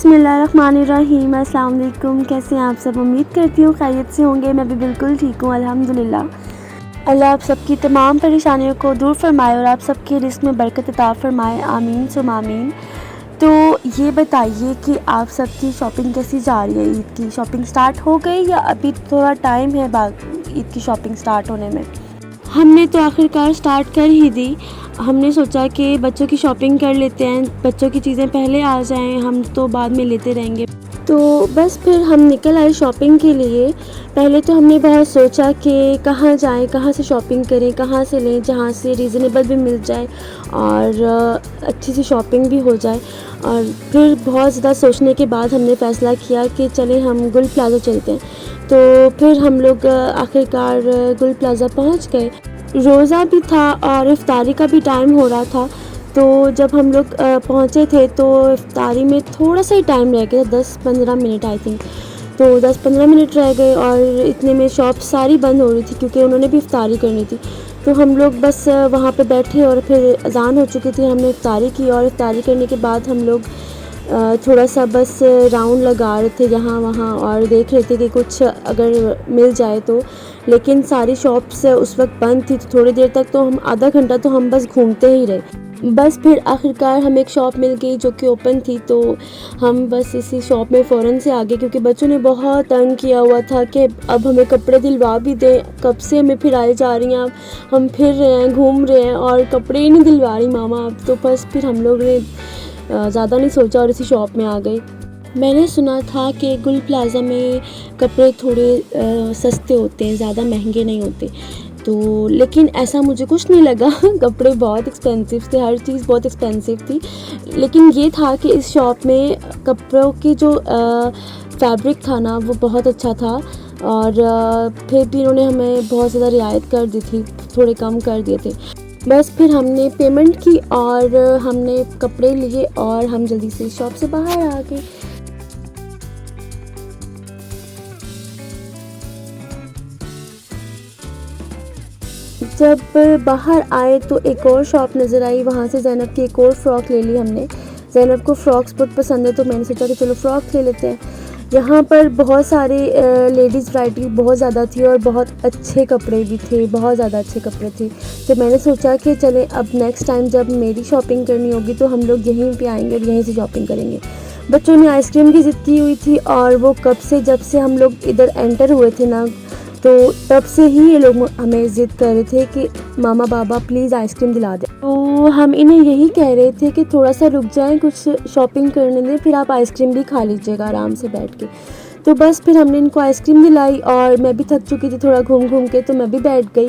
बिस्मिल्लाहिर्रहमानिर्रहीम। अस्सलाम वालेकुम। कैसे हैं आप सब? उम्मीद करती हूँ खैरियत से होंगे। मैं भी बिल्कुल ठीक हूँ अल्हम्दुलिल्लाह। अल्लाह आप सबकी तमाम परेशानियों को दूर फरमाए और आप सबके रिज़्क़ में बरकत अता फरमाए। आमीन सुम आमीन। तो ये बताइए कि आप सबकी शॉपिंग कैसी जा रही है? ईद की शॉपिंग स्टार्ट हो गई या अभी थोड़ा टाइम है ईद की शॉपिंग स्टार्ट होने में? हमने तो आखिरकार स्टार्ट कर ही दी। हमने सोचा कि बच्चों की शॉपिंग कर लेते हैं, बच्चों की चीज़ें पहले आ जाएं, हम तो बाद में लेते रहेंगे। तो बस फिर हम निकल आए शॉपिंग के लिए। पहले तो हमने बहुत सोचा कि कहाँ जाएं, कहाँ से शॉपिंग करें, कहाँ से लें जहाँ से रीज़नेबल भी मिल जाए और अच्छी सी शॉपिंग भी हो जाए। और फिर बहुत ज़्यादा सोचने के बाद हमने फ़ैसला किया कि चलें हम गुल प्लाज़ा चलते हैं। तो फिर हम लोग आखिरकार गुल प्लाज़ा पहुँच गए। रोज़ा भी था और इफ्तारी का भी टाइम हो रहा था। तो जब हम लोग पहुँचे थे तो इफ्तारी में थोड़ा सा ही टाइम रह गया, 10-15 मिनट आई थिंक। तो 10-15 मिनट रह गए और इतने में शॉप सारी बंद हो रही थी क्योंकि उन्होंने भी इफ्तारी करनी थी। तो हम लोग बस वहाँ पे बैठे और फिर अज़ान हो चुकी थी। हमने इफ्तारी की और इफ्तारी करने के बाद हम लोग थोड़ा सा बस राउंड लगा रहे थे यहाँ वहाँ और देख रहे थे कि कुछ अगर मिल जाए तो। लेकिन सारी शॉप्स उस वक्त बंद थी। तो थोड़ी देर तक तो हम आधा घंटा तो हम बस घूमते ही रहे। बस फिर आखिरकार हमें एक शॉप मिल गई जो कि ओपन थी। तो हम बस इसी शॉप में फ़ौरन से आ गए क्योंकि बच्चों ने बहुत तंग किया हुआ था कि अब हमें कपड़े दिलवा भी दें, कब से हमें फिराई जा रही हैं, अब हम फिर रहे हैं, घूम रहे हैं और कपड़े ही नहीं दिलवा रही मामा अब। तो बस फिर हम लोग ने ज़्यादा नहीं सोचा और इसी शॉप में आ गए। मैंने सुना था कि गुल प्लाज़ा में कपड़े थोड़े सस्ते होते हैं, ज़्यादा महंगे नहीं होते। तो लेकिन ऐसा मुझे कुछ नहीं लगा कपड़े बहुत एक्सपेंसिव थे, हर चीज़ बहुत एक्सपेंसिव थी। लेकिन ये था कि इस शॉप में कपड़ों की जो फैब्रिक था ना वो बहुत अच्छा था और फिर भी इन्होंने हमें बहुत ज़्यादा रियायत कर दी थी, थोड़े कम कर दिए थे। बस फिर हमने पेमेंट की और हमने कपड़े लिए और हम जल्दी से शॉप से बाहर आ गए। जब बाहर आए तो एक और शॉप नज़र आई, वहाँ से ज़ैनब की एक और फ़्रॉक ले ली हमने। ज़ैनब को फ़्रॉक्स बहुत पसंद है तो मैंने सोचा कि चलो फ़्रॉक ले लेते हैं। यहाँ पर बहुत सारे लेडीज़ वैरायटी बहुत ज़्यादा थी और बहुत अच्छे कपड़े भी थे, बहुत ज़्यादा अच्छे कपड़े थे। तो मैंने सोचा कि चलें अब नेक्स्ट टाइम जब मेरी शॉपिंग करनी होगी तो हम लोग यहीं पे आएंगे और यहीं से शॉपिंग करेंगे। बच्चों ने आइसक्रीम की ज़िद की हुई थी और वो कब से जब से हम लोग इधर एंटर हुए थे ना तो तब से ही ये लोग हमें ज़िद कर रहे थे कि मामा बाबा प्लीज़ आइसक्रीम दिला दें। तो हम इन्हें यही कह रहे थे कि थोड़ा सा रुक जाएं, कुछ शॉपिंग करने दें, फिर आप आइसक्रीम भी खा लीजिएगा आराम से बैठ के। तो बस फिर हमने इनको आइसक्रीम दिलाई और मैं भी थक चुकी थी थोड़ा घूम घूम के, तो मैं भी बैठ गई।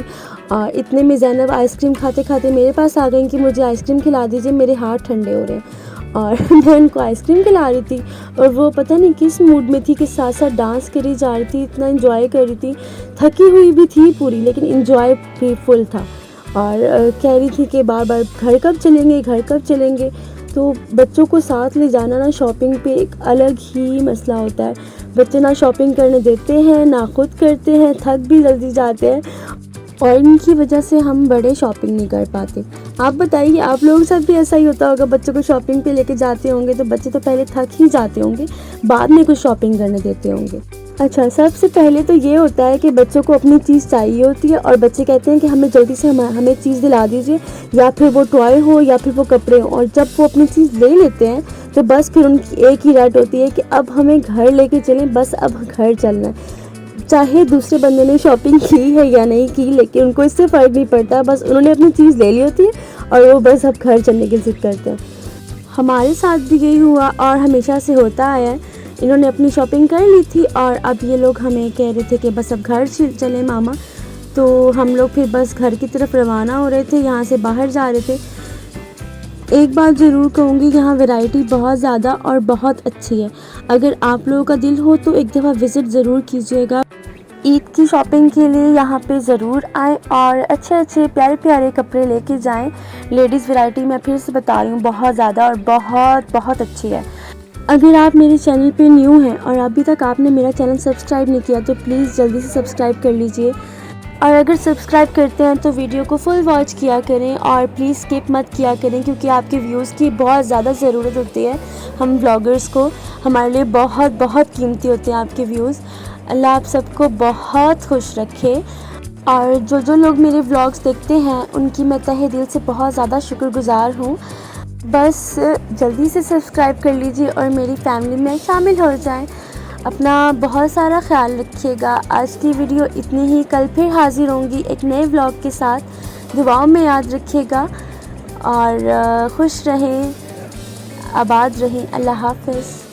और इतने में ज़ैनब आइसक्रीम खाते खाते मेरे पास आ गई कि मुझे आइसक्रीम खिला दीजिए, मेरे हाथ ठंडे हो रहे हैं। और मैं उनको आइसक्रीम खिला रही थी और वो पता नहीं किस मूड में थी कि साथ साथ डांस करी जा रही थी, इतना एंजॉय कर रही थी। थकी हुई भी थी पूरी लेकिन एंजॉय भी फुल था और कह रही थी कि बार बार घर कब चलेंगे, घर कब चलेंगे। तो बच्चों को साथ ले जाना ना शॉपिंग पे एक अलग ही मसला होता है। बच्चे ना शॉपिंग करने देते हैं ना खुद करते हैं, थक भी जल्दी जाते हैं और इनकी वजह से हम बड़े शॉपिंग नहीं कर पाते। आप बताइए आप लोगों के साथ भी ऐसा ही होता होगा? बच्चों को शॉपिंग पे लेके जाते होंगे तो बच्चे तो पहले थक ही जाते होंगे, बाद में कुछ शॉपिंग करने देते होंगे। अच्छा, सबसे पहले तो ये होता है कि बच्चों को अपनी चीज़ चाहिए होती है और बच्चे कहते हैं कि हमें जल्दी से हमें चीज़ दिला दीजिए, या फिर वो टॉय हो या फिर वो कपड़े हो। और जब वो अपनी चीज़ ले लेते हैं तो बस फिर उनकी एक ही रट होती है कि अब हमें घर लेके चलें, बस अब घर चलना है। चाहे दूसरे बंदे ने शॉपिंग की है या नहीं की, लेकिन उनको इससे फ़र्क नहीं पड़ता, बस उन्होंने अपनी चीज़ ले ली होती है और वो बस अब घर चलने की ज़िद करते हैं। हमारे साथ भी यही हुआ और हमेशा से होता आया है। इन्होंने अपनी शॉपिंग कर ली थी और अब ये लोग हमें कह रहे थे कि बस अब घर चलें मामा। तो हम लोग फिर बस घर की तरफ रवाना हो रहे थे, यहाँ से बाहर जा रहे थे। एक बात ज़रूर कहूँगी, यहाँ वैरायटी बहुत ज़्यादा और बहुत अच्छी है। अगर आप लोगों का दिल हो तो एक दफ़ा विज़िट ज़रूर कीजिएगा। ईद की शॉपिंग के लिए यहाँ पे ज़रूर आएँ और अच्छे अच्छे प्यारे प्यारे कपड़े लेके जाएं। लेडीज़ वैरायटी मैं फिर से बता रही हूँ बहुत ज़्यादा और बहुत बहुत अच्छी है। अगर आप मेरे चैनल पे न्यू हैं और अभी तक आपने मेरा चैनल सब्सक्राइब नहीं किया तो प्लीज़ जल्दी से सब्सक्राइब कर लीजिए। और अगर सब्सक्राइब करते हैं तो वीडियो को फुल वॉच किया करें और प्लीज़ स्किप मत किया करें, क्योंकि आपके व्यूज़ की बहुत ज़्यादा ज़रूरत होती है हम व्लॉगर्स को। हमारे लिए बहुत बहुत कीमती होते हैं आपके व्यूज़। अल्लाह आप सबको बहुत खुश रखे। और जो लोग मेरे व्लॉग्स देखते हैं उनकी मैं तहे दिल से बहुत ज़्यादा शुक्रगुज़ार हूँ। बस जल्दी से सब्सक्राइब कर लीजिए और मेरी फैमिली में शामिल हो जाएं। अपना बहुत सारा ख्याल रखिएगा। आज की वीडियो इतनी ही, कल फिर हाज़िर होंगी एक नए व्लॉग के साथ। दुआओं में याद रखिएगा और खुश रहें, आबाद रहें। अल्लाह हाफ़िज़।